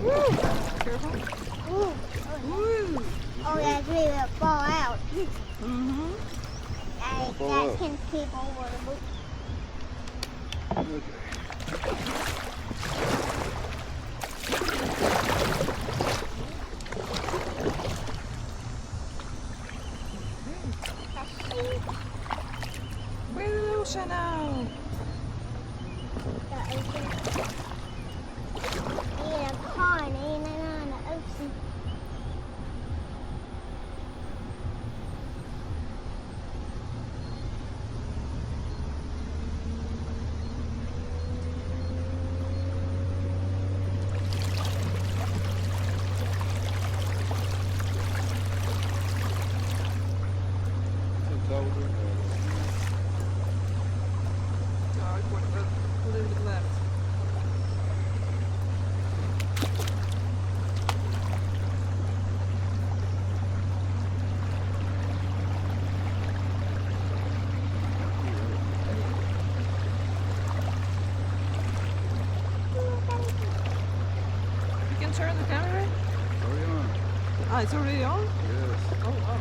Woo! Careful. Ooh. Woo! Oh, that's really gonna fall out. Mm-hmm. That can keep over the boot. We're in the ocean now. The ocean. In a pond, in the ocean. A little bit left. You can turn the camera? Already on. Ah, it's already on? Yes. Oh, wow.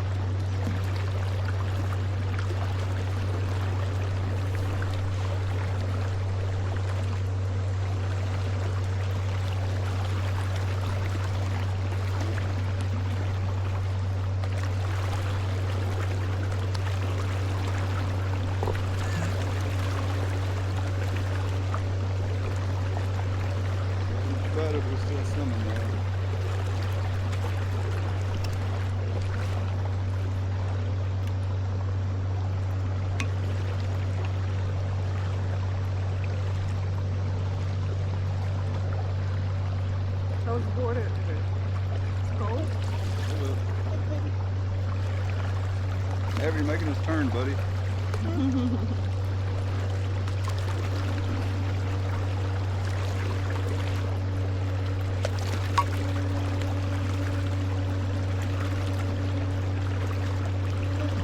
But it was still swimming there. How's the water? It's cold? Ever, you're making us turn, buddy.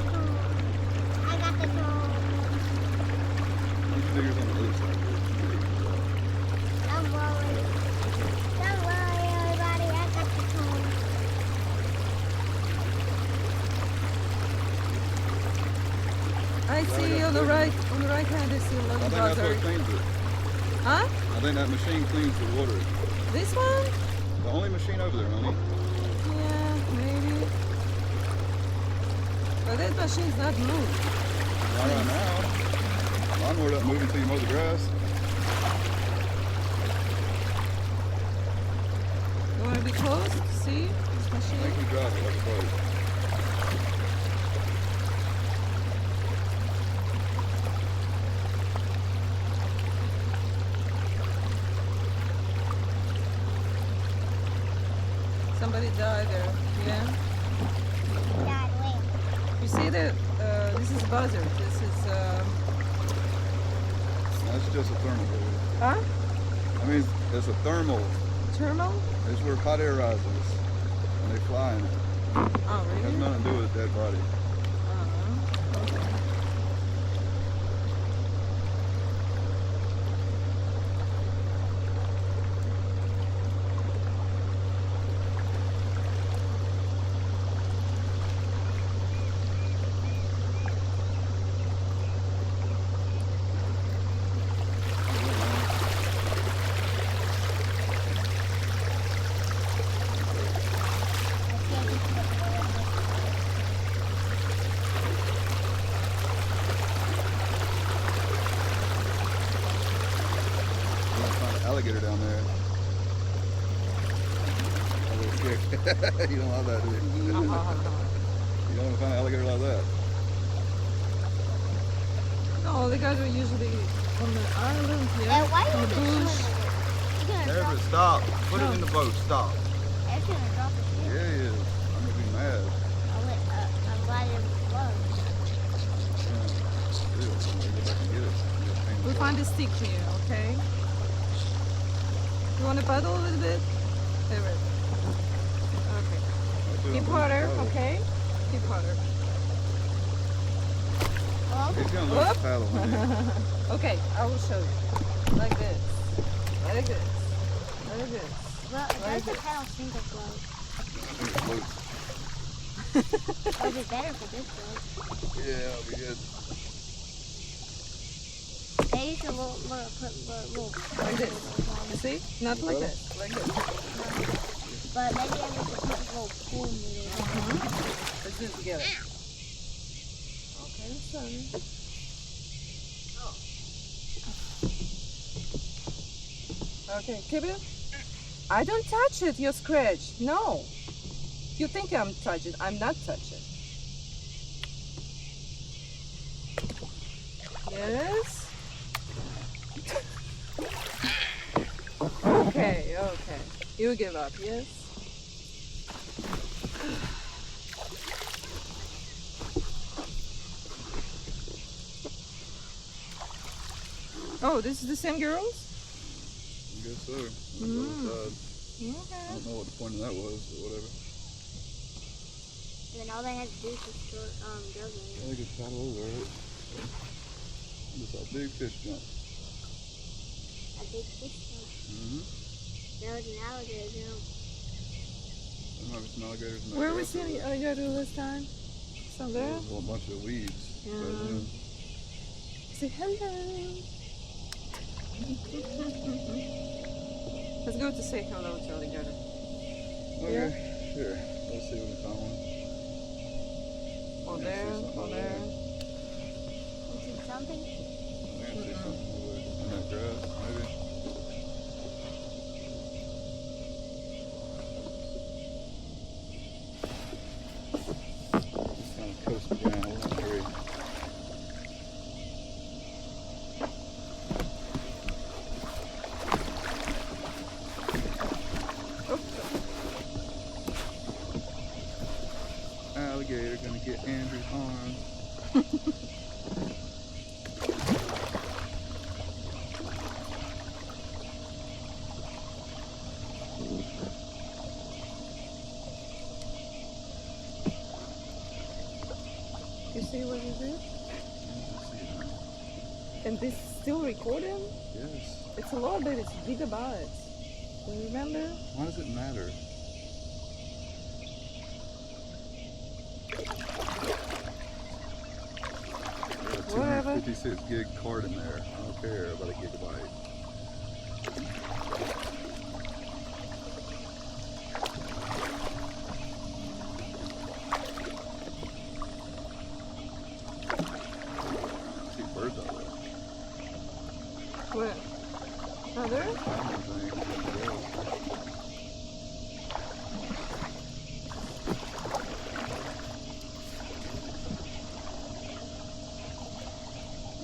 I got the phone. You should figure something loose. Don't worry. Don't worry, everybody. I got the phone. I see on the right hand, I see a I little think that's what buzzer. cleans it. Huh? I think that machine cleans the water. This one? The only machine over there, honey. Yeah, maybe. But that machine's not moved. Not right now. Lawnmower doesn't move until you mow the grass. You want to be close to see this I think machine? you drive it like a boat. Somebody died there. Yeah. Dad, wait. You see that? This is buzzer. This is. That's just a thermal. Baby. Huh? I mean, it's a thermal. Thermal? It's where hot air rises and they fly in it. Oh, It has really? nothing to do with dead body. Okay. You might find an alligator down there. A little scared. You don't love that, do you? You don't want to find an alligator like that. No, the guys are usually on the island here. Hey, why in are the you bush. just swimming? You're gonna Everett, drop stop. Put No. it in the boat. Stop. It's gonna drop the ship. Yeah, he is. I'm going to be mad. I'm glad it flows. Yeah. Ew, I'm going to go back and get it. We'll find a stick here, okay? You want to paddle a little bit? There it is. Okay. Keep water, okay? Keep water. He's going to learn to paddle, honey. Okay, I will show you. Like this. Like this. Like like this. Well, it Like doesn't this. kind of sink or float. I think it floats. It'll be better for this float. Yeah, it'll be good. They used to put little Like this. You see? Not like this. Like this. But maybe I need to put a little pool noodle. Let's do it together. Okay, son. Okay, keep it. I don't touch it, you scratch. No. You think I'm touching. I'm not touching. Yes. Okay, okay. You give up, yes? Oh, this is the same girls? I guess so. Okay. I don't know what the point of that was, but whatever. And then all they had to do was just throw girls in I think it's paddle over it. Just a big fish jump. a big fish jump. Mm-hmm. There was an alligator jump. There might be some alligators in that Where we grass see over the there. alligator this time? Some there? There's a whole bunch of weeds. Yeah. But, Say hello. Let's go to say hello to alligator. okay, sure. Let's see if we can find one. Or Yeah, I see there, something or over there. there. You see something? I think I see something over there in that grass, maybe. Just kind of coasting down. We're in a hurry. Alligator gonna get Andrew's arm. You see what it is? And this is still recording? Yes. It's a lot, but it's gigabytes. Do you remember? Why does it matter? Whatever. 256 gig card in there. I don't care about a gigabyte. I see birds out there. Where? Oh, there?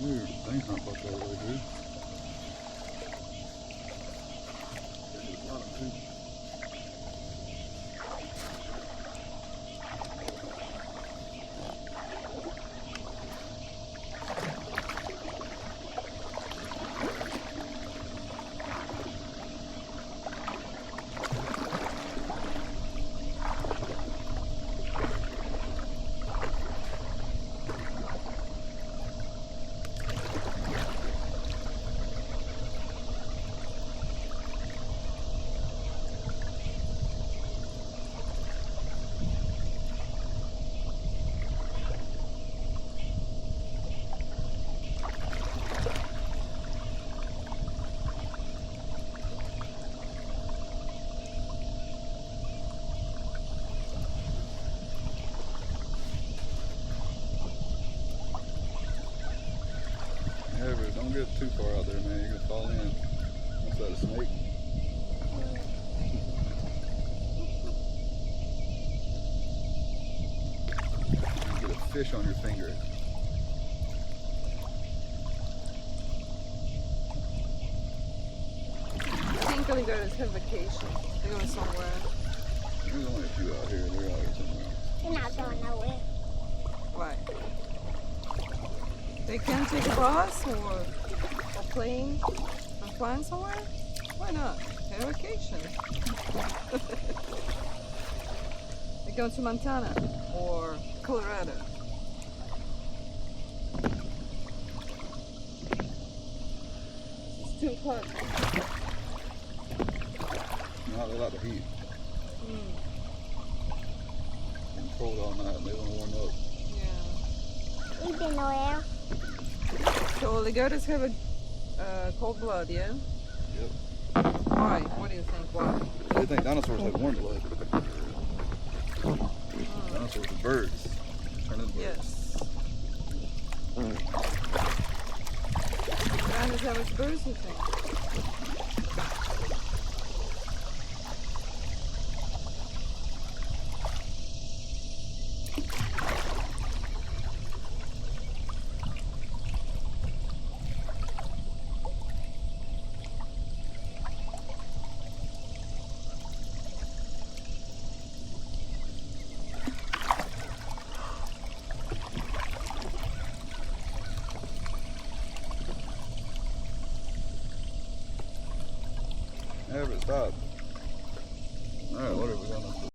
Weird. Things not fucked over there, dude. There's a lot of food. Ever, don't get too far out there, man. You're gonna fall in. What's that, a snake? You get a fish on your finger. I think alligators have vacation. They're going somewhere. There's only a few out here. They're out here somewhere. They're not going nowhere. Why? They can take a bus or a plane and fly somewhere? Why not? Have a vacation. They go to Montana or Colorado. It's too hot. night, they like the heat. Mm. It's cold all night and they want to warm up. Yeah. Eat the Noel. So alligators have a cold blood, yeah? Yep. Why? What do you think? Why? They think dinosaurs have warm blood. Dinosaurs are birds. Turn into birds. Yes. Why does have its birds, you think? Never stop. Alright, what are we gonna do?